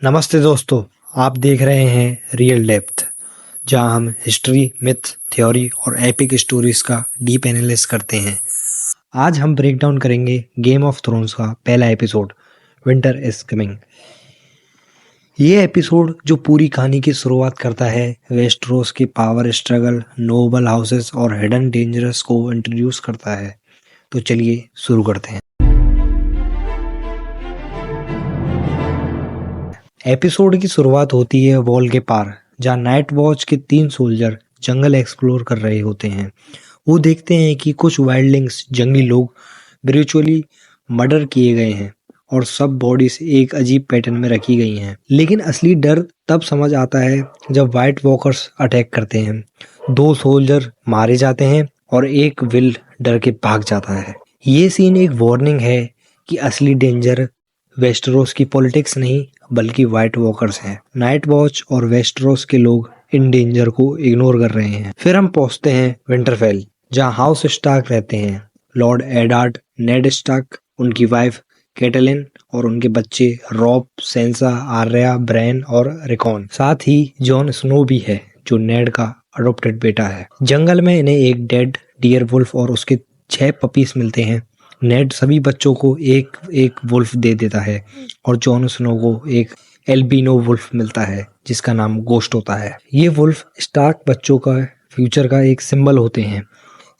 नमस्ते दोस्तों, आप देख रहे हैं रियल डेप्थ, जहां हम हिस्ट्री, मिथ, थ्योरी और एपिक स्टोरीज का डीप एनालिसिस करते हैं। आज हम ब्रेक डाउन करेंगे गेम ऑफ थ्रोन्स का पहला एपिसोड, विंटर इज कमिंग। ये एपिसोड जो पूरी कहानी की शुरुआत करता है, वेस्टरोस की पावर स्ट्रगल, नोबल हाउसेस और हिडन डेंजर्स को इंट्रोड्यूस करता है। तो चलिए शुरू करते हैं। एपिसोड की शुरुआत होती है वॉल के पार, जहां नाइट वॉच के 3 सोल्जर जंगल एक्सप्लोर कर रहे होते हैं। वो देखते हैं कि कुछ वाइल्डलिंग्स, जंगली लोग, ब्रिचुअली मर्डर किए गए हैं और सब बॉडीज एक अजीब पैटर्न में रखी गई हैं। लेकिन असली डर तब समझ आता है जब व्हाइट वॉकर्स अटैक करते हैं। 2 सोल्जर मारे जाते हैं और एक विल डर के भाग जाता है। ये सीन एक वार्निंग है कि असली डेंजर वेस्टरोस की पॉलिटिक्स नहीं बल्कि व्हाइट वॉकर्स हैं। नाइट वॉच और वेस्टरोस के लोग इन डेंजर को इग्नोर कर रहे हैं। फिर हम पहुंचते हैं विंटरफेल, जहां हाउस स्टार्क रहते हैं। लॉर्ड एडार्ड, नेड स्टार्क, उनकी वाइफ कैटलिन और उनके बच्चे रॉब, सेंसा, आर्या, ब्रैन और रिकॉन। साथ ही जॉन स्नो भी है, जो नेड का अडॉप्टेड बेटा है। जंगल में इन्हें एक डेड डियर वुल्फ और उसके 6 पपीज मिलते हैं। नेड सभी बच्चों को एक एक वुल्फ दे देता है और जॉन स्नो को एक एल्बिनो वुल्फ मिलता है जिसका नाम गोस्ट होता है। ये वुल्फ स्टार्क बच्चों का फ्यूचर का एक सिंबल होते हैं।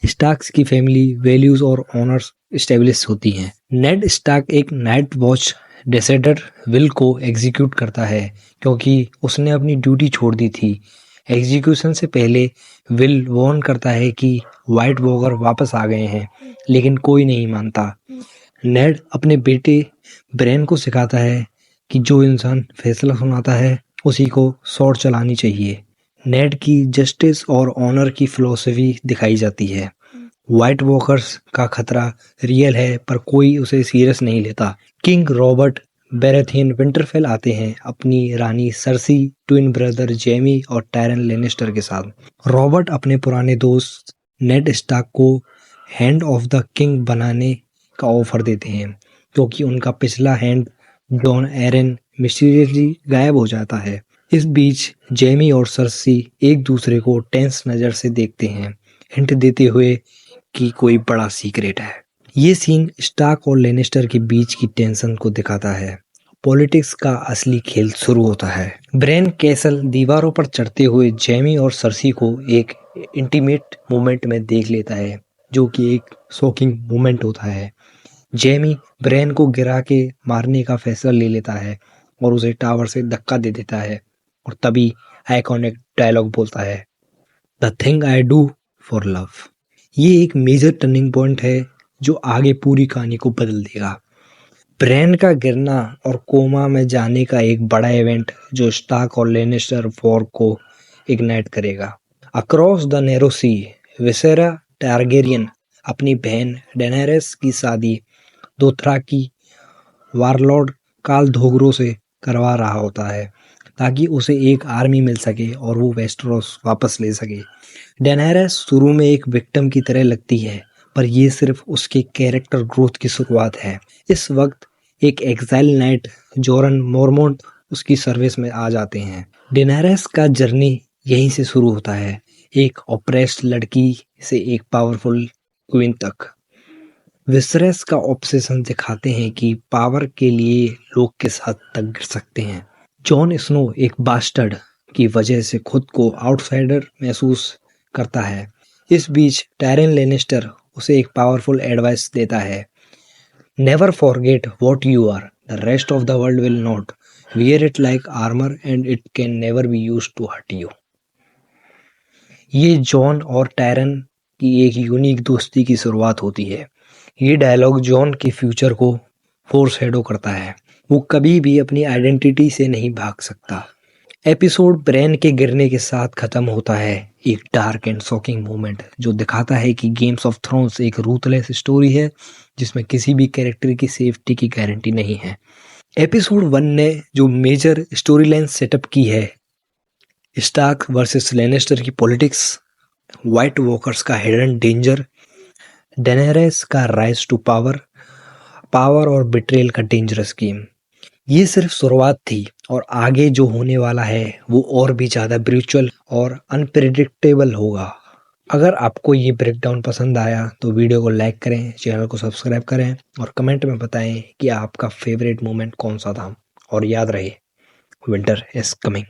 स्टार्क्स की फैमिली वैल्यूज और ऑनर्स स्टेब्लिश होती हैं। नेड स्टार्क एक नाइट वॉच डिसाइडर विल को एग्जीक्यूट करता है क्योंकि उसने अपनी ड्यूटी छोड़ दी थी। एग्जीक्यूशन से पहले विल वार्न करता है कि व्हाइट वॉकर वापस आ गए हैं, लेकिन कोई नहीं मानता। नेड अपने बेटे ब्रेन को सिखाता है कि जो इंसान फैसला सुनाता है उसी को स्वॉर्ड चलानी चाहिए। नेड की जस्टिस और ऑनर की फिलॉसफी दिखाई जाती है। व्हाइट वॉकर्स का खतरा रियल है पर कोई उसे सीरियस नहीं लेता। किंग रॉबर्ट बेरेथियन विंटरफेल आते हैं अपनी रानी सर्सी, ट्विन ब्रदर जेमी और टायरन लेनिस्टर के साथ। रॉबर्ट अपने पुराने दोस्त नेड स्टार्क को हैंड ऑफ द किंग बनाने का ऑफर देते हैं क्योंकि उनका पिछला हैंड जॉन एरन मिस्टीरियसली गायब हो जाता है। इस बीच जेमी और सर्सी एक दूसरे को टेंस नज़र से देखते हैं, हिंट देते हुए कि कोई बड़ा सीक्रेट है। ये सीन स्टार्क और लेनिस्टर के बीच की टेंशन को दिखाता है। पॉलिटिक्स का असली खेल शुरू होता है। ब्रेन कैसल दीवारों पर चढ़ते हुए जेमी और सर्सी को एक इंटीमेट मोमेंट में देख लेता है, जो कि एक शॉकिंग मोमेंट होता है। जेमी ब्रेन को गिरा के मारने का फैसला ले लेता है और उसे टावर से धक्का दे देता है और तभी आइकॉनिक डायलॉग बोलता है, the thing I do for love. ये एक मेजर टर्निंग पॉइंट है जो आगे पूरी कहानी को बदल देगा। ब्रेन का गिरना और कोमा में जाने का एक बड़ा इवेंट जो स्टार्क और लेनिस्टर वॉर को इग्नाइट करेगा। Across the narrow sea, Viserys Targaryen अपनी बहन डेनेरिस की शादी दोथराकी वारलॉर्ड काल धोगरो से करवा रहा होता है ताकि उसे एक आर्मी मिल सके और वो वेस्टरोस वापस ले सके। डेनेरिस शुरू में एक विक्टिम की तरह लगती है, पर ये सिर्फ उसके कैरेक्टर ग्रोथ की शुरुआत है। इस वक्त एक एक्साइल नाइट जोरन मोरमोंट उसकी सर्विस में आ जाते हैं। डेनेरिस का जर्नी यहीं से शुरू होता है, एक ऑप्रेस्ड लड़की से एक पावरफुल क्वीन तक। विसरेस का ऑब्सेशन दिखाते हैं कि पावर के लिए लोग किस हद तक गिर सकते हैं। जॉन स्नो एक बास्टर्ड की वजह से खुद को आउटसाइडर महसूस करता है। इस बीच टायरन लेनिस्टर उसे एक पावरफुल एडवाइस देता है, never forget what you are, the rest of the world will not, wear it like armour and it can never be used to hurt you. ये जॉन और टायरन की एक unique दोस्ती की शुरुआत होती है। ये डायलॉग जॉन के फ्यूचर को फोरशैडो करता है। वो कभी भी अपनी आइडेंटिटी से नहीं भाग सकता। एपिसोड ब्रेन के गिरने के साथ खत्म होता है, एक डार्क एंड शॉकिंग मोमेंट जो दिखाता है कि गेम्स ऑफ थ्रोन्स एक रूथलेस स्टोरी है जिसमें किसी भी कैरेक्टर की सेफ्टी की गारंटी नहीं है। एपिसोड 1 ने जो मेजर स्टोरी लाइन सेटअप की है, स्टार्क वर्सेस लेनिस्टर की पॉलिटिक्स, व्हाइट वॉकर्स का हिडन डेंजर, डेनेरिस का राइज टू पावर और बिट्रेल का डेंजरस गेम, ये सिर्फ शुरुआत थी और आगे जो होने वाला है वो और भी ज़्यादा ब्रूचुअल और अनप्रेडिक्टेबल होगा। अगर आपको ये ब्रेकडाउन पसंद आया तो वीडियो को लाइक करें, चैनल को सब्सक्राइब करें और कमेंट में बताएं कि आपका फेवरेट मोमेंट कौन सा था। और याद रहे, विंटर इज कमिंग।